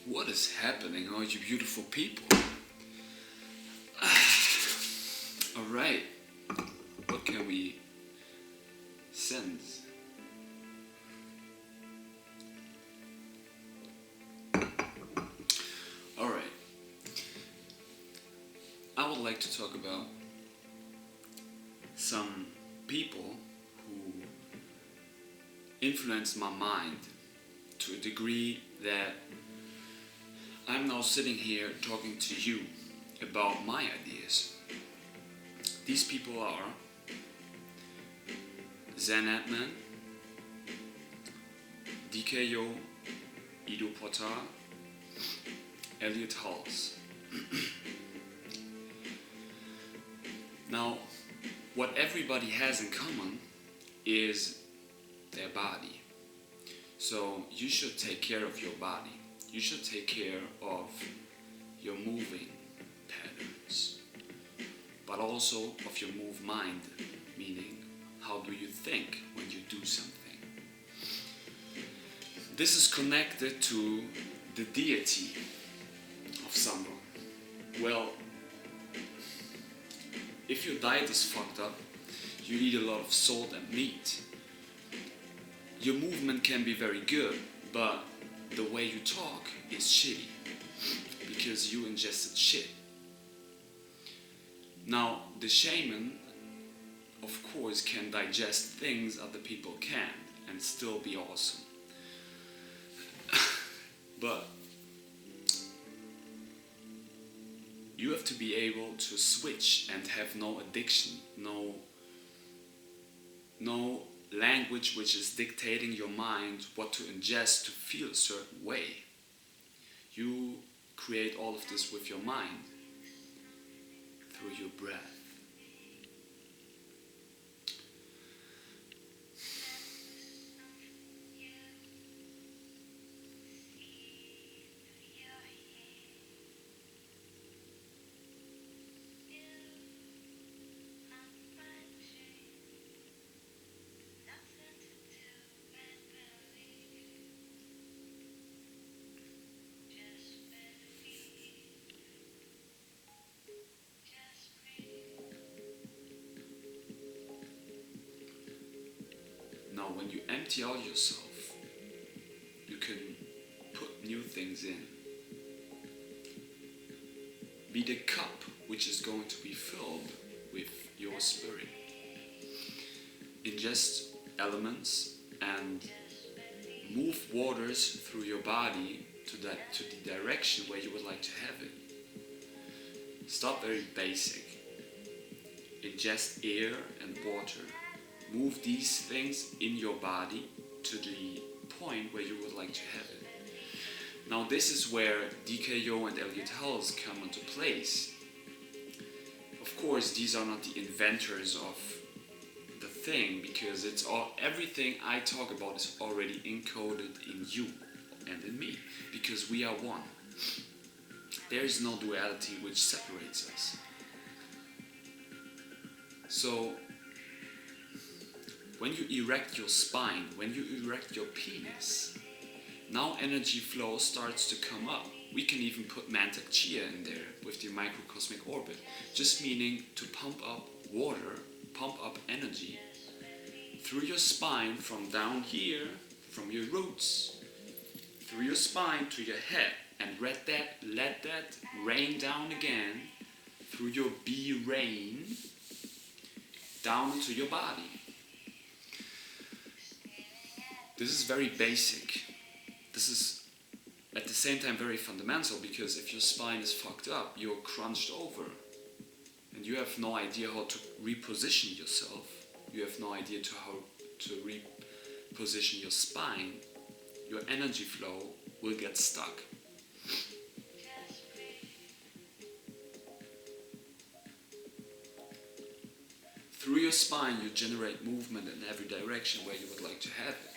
What is happening, all you beautiful people? Alright, what can we sense? Alright, I would like to talk about some people who influenced my mind to a degree that I'm now sitting here talking to you about my ideas. These people are Zen Atman, DKO, Ido Portal, Elliott Hulse. Now, what everybody has in common is their body. So you should take care of your body. You should take care of your moving patterns, but also of your move mind, meaning how do you think when you do something. This is connected to the deity of someone. Well, if your diet is fucked up, you eat a lot of salt and meat, your movement can be very good, but the way you talk is shitty because you ingested shit. Now, the shaman, of course, can digest things other people can't and still be awesome. But you have to be able to switch and have no addiction, no language which is dictating your mind what to ingest to feel a certain way. You create all of this with your mind through your breath. Now, when you empty out yourself, you can put new things in. Be the cup which is going to be filled with your spirit. Ingest elements and move waters through your body to the direction where you would like to have it. Start very basic. Ingest air and water. Move these things in your body to the point where you would like to have it. Now this is where DKO and Elliott Hulse come into place. Of course, these are not the inventors of the thing, because it's all, everything I talk about is already encoded in you and in me, because we are one. There is no duality which separates us. So when you erect your spine, when you erect your penis, now energy flow starts to come up. We can even put Mantak Chia in there with the microcosmic orbit, just meaning to pump up water, pump up energy through your spine from down here, from your roots, through your spine to your head, and let that rain down again through your B-rain down into your body. This is very basic. This is at the same time very fundamental, because if your spine is fucked up, you're crunched over and you have no idea how to reposition yourself. You have no idea how to reposition your spine. Your energy flow will get stuck. Through your spine, you generate movement in every direction where you would like to have it.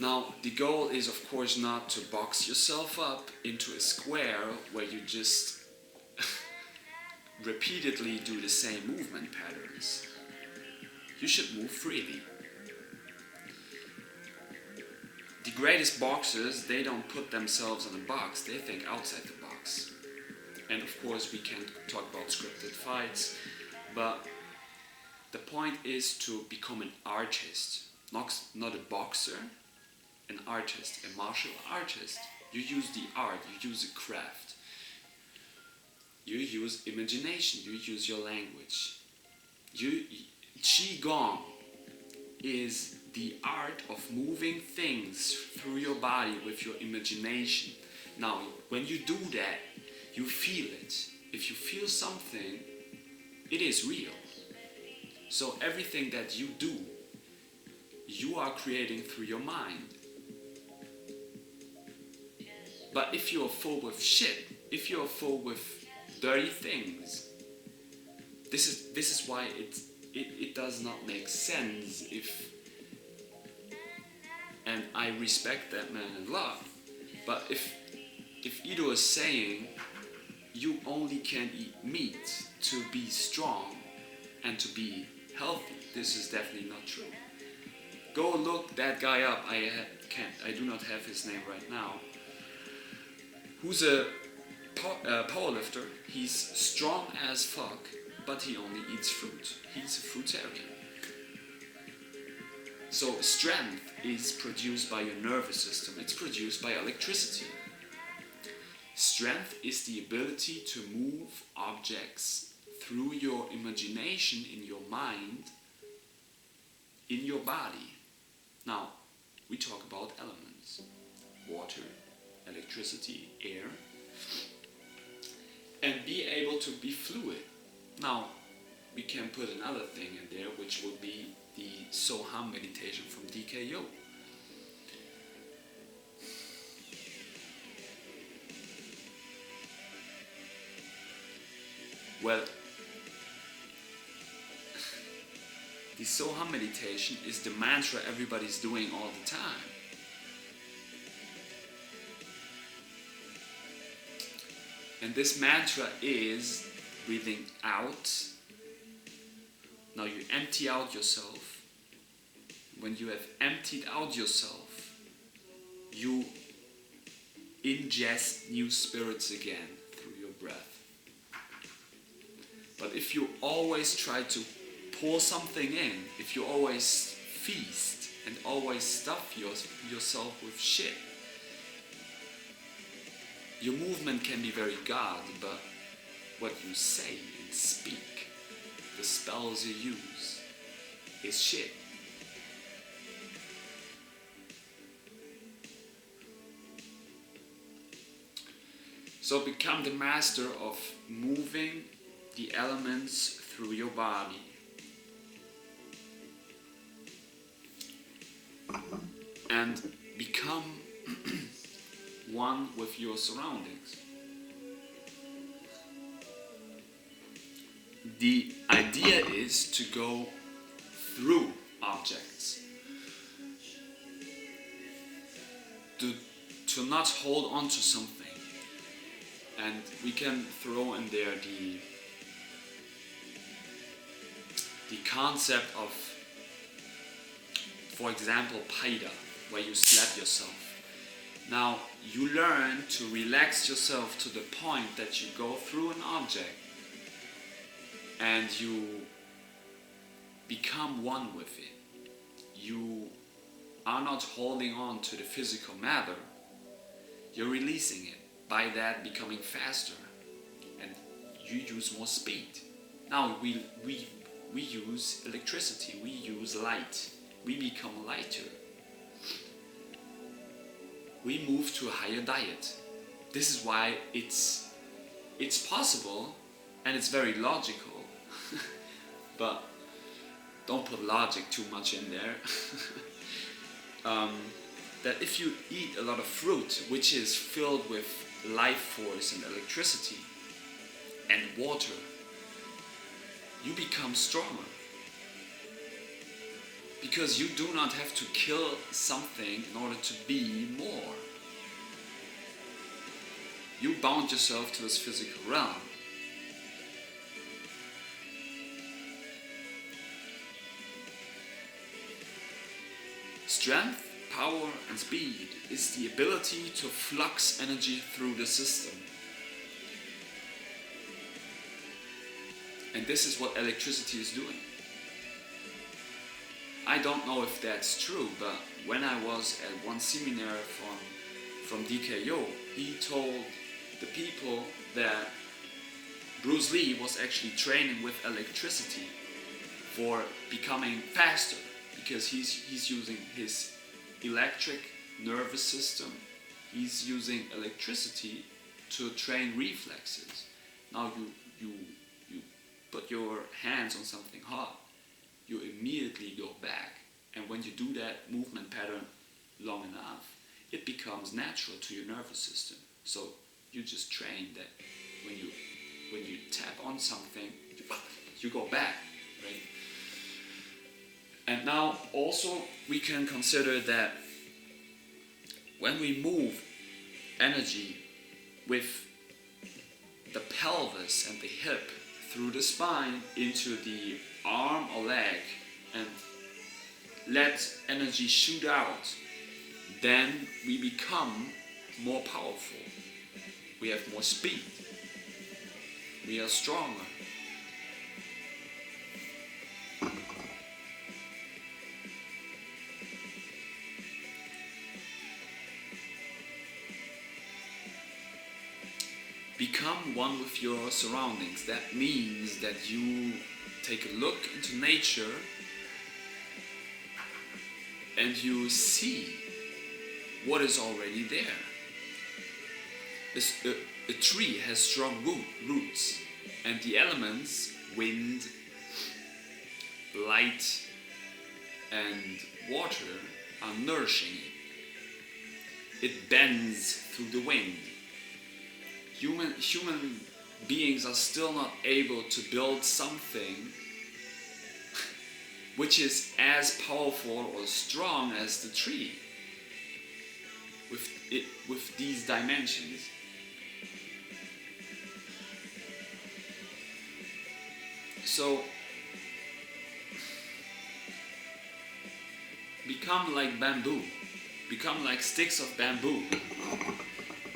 Now, the goal is, of course, not to box yourself up into a square where you just repeatedly do the same movement patterns. You should move freely. the greatest boxers, they don't put themselves in a box, they think outside the box. And of course we can talk about scripted fights, but the point is to become an artist, not a boxer, an artist, a martial artist. You use the art, you use a craft, you use imagination, you use your language. Qigong is the art of moving things through your body with your imagination. Now, when you do that, you feel it. If you feel something, it is real. So everything that you do, you are creating through your mind. But if you're full with shit, if you're full with dirty things, this is why it does not make sense if, and I respect that man a lot, but if Ido is saying you only can eat meat to be strong and to be healthy, this is definitely not true. Go look that guy up. I do not have his name right now. Who's a powerlifter? He's strong as fuck, but he only eats fruit. He's a fruitarian. So strength is produced by your nervous system. It's produced by electricity. Strength is the ability to move objects through your imagination in your mind, in your body. Now, we talk about elements. Water, electricity, air. And be able to be fluid. Now, we can put another thing in there, which would be the Soham meditation from DKO. Well, the Soham meditation is the mantra everybody's doing all the time. And this mantra is breathing out. Now you empty out yourself. When you have emptied out yourself, you ingest new spirits again through your breath. But if you always try to pour something in, if you always feast and always stuff yourself with shit, your movement can be very God, but what you say and speak, the spells you use, is shit. So become the master of moving the elements through your body. And become one with your surroundings. The idea is to go through objects. To not hold on to something. And we can throw in there the concept of, for example, paida, where you slap yourself. Now, you learn to relax yourself to the point that you go through an object and you become one with it. You are not holding on to the physical matter, you're releasing it, by that becoming faster, and you use more speed. Now we use electricity, we use light, we become lighter. We move to a higher diet. This is why it's possible, and it's very logical, but don't put logic too much in there. That if you eat a lot of fruit, which is filled with life force and electricity and water, you become stronger. Because you do not have to kill something in order to be more. You bound yourself to this physical realm. Strength, power and speed is the ability to flux energy through the system. And this is what electricity is doing. I don't know if that's true, but when I was at one seminar from DKO, he told the people that Bruce Lee was actually training with electricity for becoming faster, because he's using his electric nervous system. He's using electricity to train reflexes. Now you put your hands on something hot, you immediately go back, and when you do that movement pattern long enough, it becomes natural to your nervous system. So you just train that when you tap on something, you go back, right? And now also we can consider that when we move energy with the pelvis and the hip through the spine into the arm or leg and let energy shoot out, then we become more powerful. We have more speed. We are stronger. Become one with your surroundings. That means that you take a look into nature and you see what is already there. A tree has strong roots, and the elements, wind, light and water, are nourishing it. It bends through the wind. Human beings are still not able to build something which is as powerful or strong as the tree with these dimensions. So become like bamboo, become like sticks of bamboo.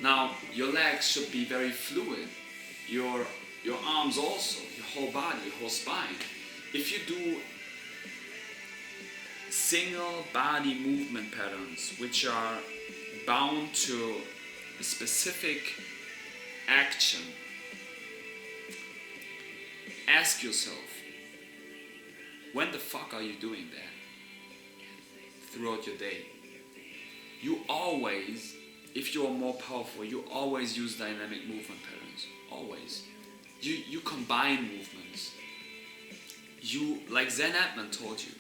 Now your legs should be very fluid, your arms also, your whole body, your whole spine. If you do single body movement patterns which are bound to a specific action, ask yourself, when the fuck are you doing that throughout your day? You always, if you are more powerful, you always use dynamic movement patterns. Always. You combine movements. You, like Zen Atman told you,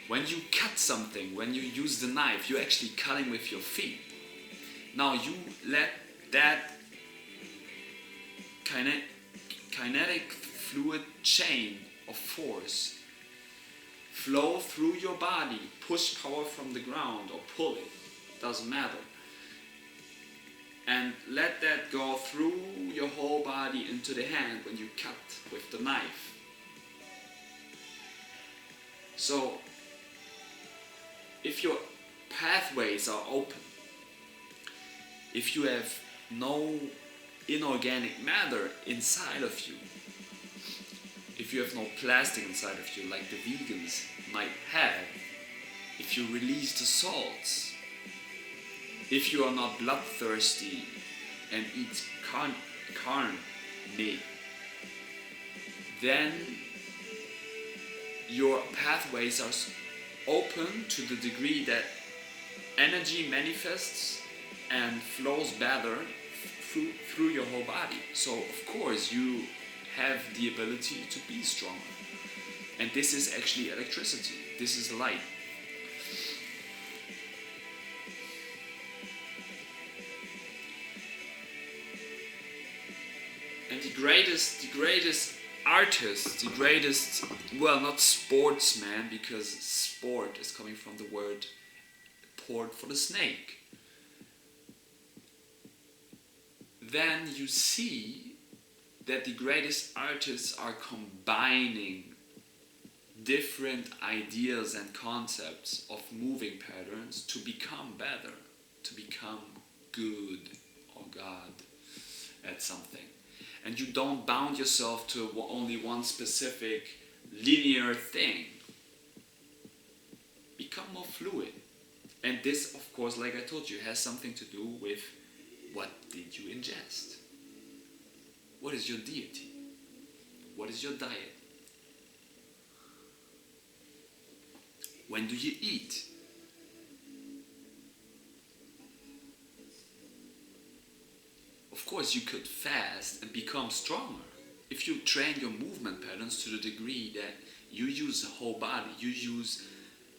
when you cut something, when you use the knife, you're actually cutting with your feet. Now you let that kinetic fluid chain of force flow through your body, push power from the ground or pull it, doesn't matter. And let that go through your whole body into the hand when you cut with the knife. So, if your pathways are open, if you have no inorganic matter inside of you, if you have no plastic inside of you like the vegans might have, if you release the salts, if you are not bloodthirsty and eat carne, then your pathways are open to the degree that energy manifests and flows better through your whole body. So of course you have the ability to be stronger. And this is actually electricity. This is light. And the greatest artist, the greatest, well, not sportsman, because sport is coming from the word port for the snake. Then you see that the greatest artists are combining different ideas and concepts of moving patterns to become better, to become good or God at something. And you don't bound yourself to only one specific linear thing. Become more fluid. And this, of course, like I told you, has something to do with what did you ingest? What is your deity? What is your diet? When do you eat? Of course, you could fast and become stronger. If you train your movement patterns to the degree that you use the whole body, you use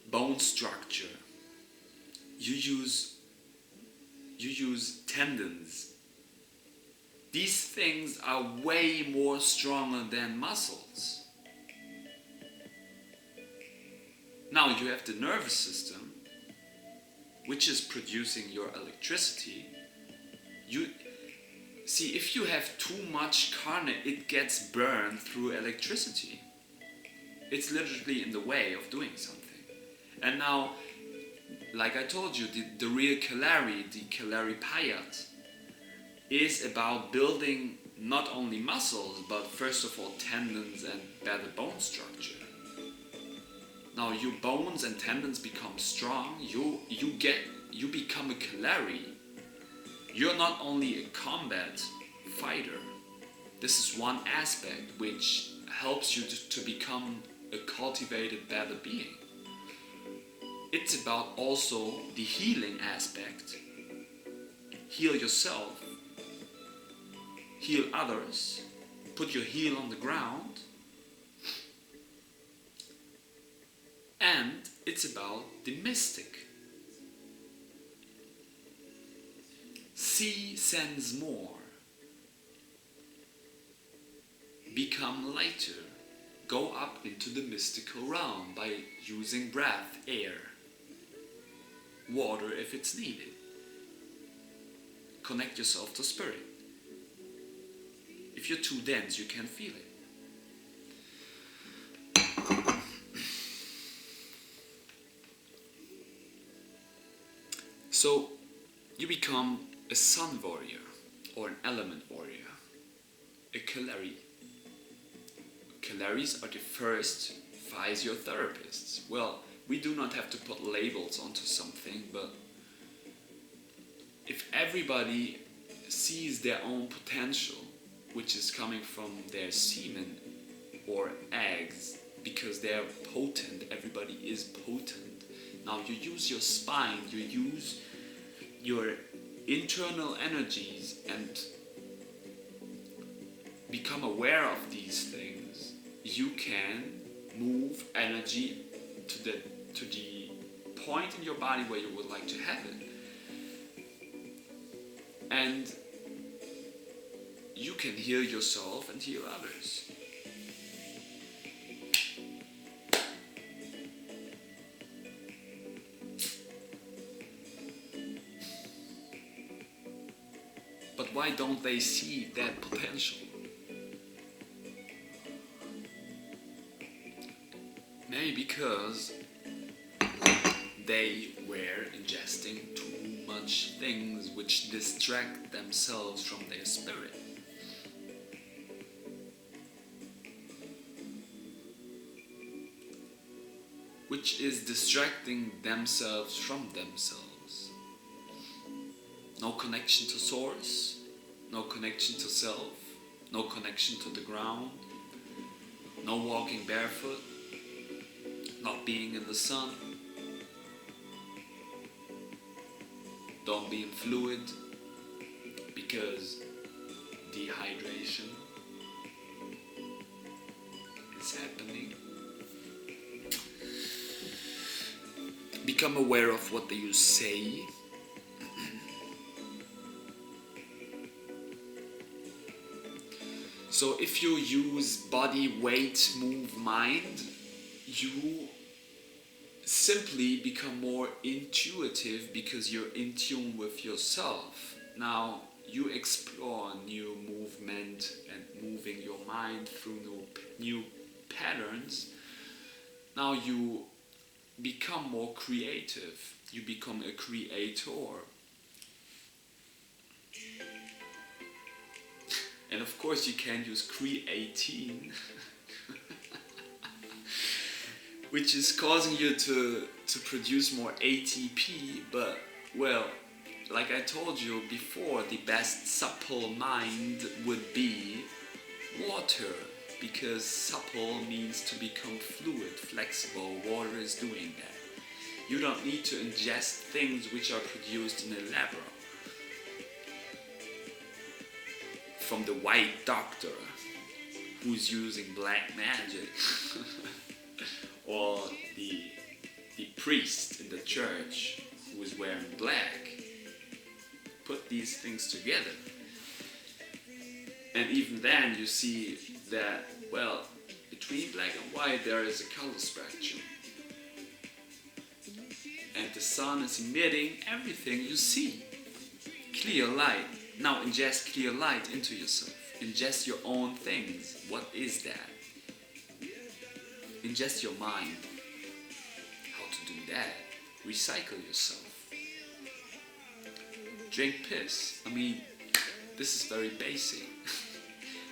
bone structure, you use tendons. These things are way more stronger than muscles. Now you have the nervous system, which is producing your electricity. See, if you have too much carne, it gets burned through electricity. It's literally in the way of doing something. And now, like I told you, the real the Kalarippayat, is about building not only muscles, but first of all tendons and better bone structure. Now your bones and tendons become strong, you become a Kalari. You're not only a combat fighter. This is one aspect which helps you to become a cultivated, better being. It's about also the healing aspect. Heal yourself, heal others, put your heel on the ground. And it's about the mystic. See sense more. Become lighter. Go up into the mystical realm by using breath, air, water if it's needed. Connect yourself to spirit. If you're too dense, you can't feel it. So you become a sun warrior or an element warrior, a Kalari. Kalaris are the first physiotherapists. Well, we do not have to put labels onto something, but if everybody sees their own potential, which is coming from their semen or eggs, because they're potent, everybody is potent. Now you use your spine, you use your internal energies and become aware of these things, you can move energy to the point in your body where you would like to have it. And you can heal yourself and heal others. But why don't they see that potential? Maybe because they were ingesting too much things which distract themselves from their spirit. Which is distracting themselves from themselves. No connection to source, no connection to self, no connection to the ground, no walking barefoot, not being in the sun, don't be in fluid because dehydration is happening. Become aware of what you say. So if you use body, weight, move, mind, you simply become more intuitive because you're in tune with yourself. Now you explore new movement and moving your mind through new patterns. now you become more creative. You become a creator. And of course you can use creatine, which is causing you to produce more ATP, but well, like I told you before, the best supple mind would be water, because supple means to become fluid, flexible. Water is doing that. You don't need to ingest things which are produced in a lab from the white doctor who's using black magic or the priest in the church who is wearing black. Put these things together, and even then you see that, well, between black and white there is a color spectrum, and the sun is emitting everything you see. Clear light. Now ingest clear light into yourself. Ingest your own things. What is that? Ingest your mind. How to do that? Recycle yourself. Drink piss. I mean, this is very basic.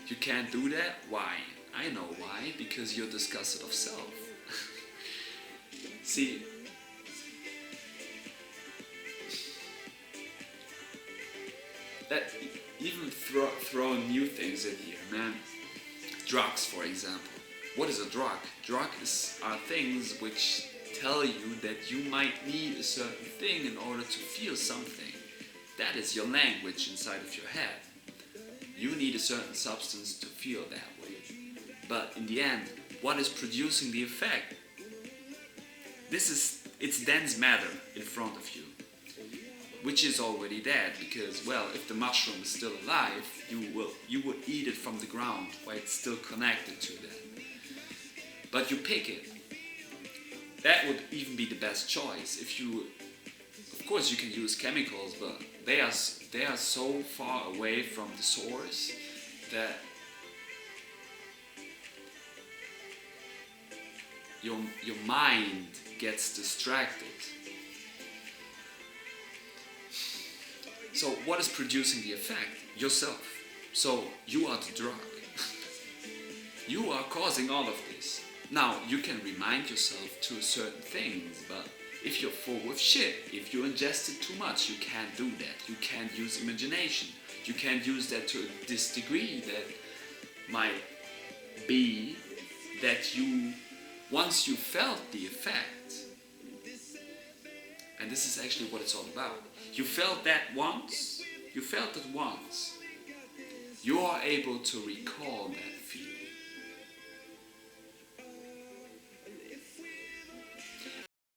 You can't do that? Why? I know why. Because you're disgusted of self. See, that even throw new things in here, man. Drugs, for example. What is a drug? Drugs are things which tell you that you might need a certain thing in order to feel something. That is your language inside of your head. You need a certain substance to feel that way. But in the end, what is producing the effect? It's dense matter in front of you, which is already dead, because, well, if the mushroom is still alive, you would eat it from the ground while it's still connected to that. But you pick it. That would even be the best choice. Of course you can use chemicals, but they are so far away from the source that your mind gets distracted. So what is producing the effect? Yourself. So you are the drug. You are causing all of this. Now you can remind yourself to certain things, but if you're full with shit, if you ingested too much, you can't do that. You can't use imagination. You can't use that to this degree. That might be that once you felt the effect, and this is actually what it's all about. You felt that once, you are able to recall that feeling.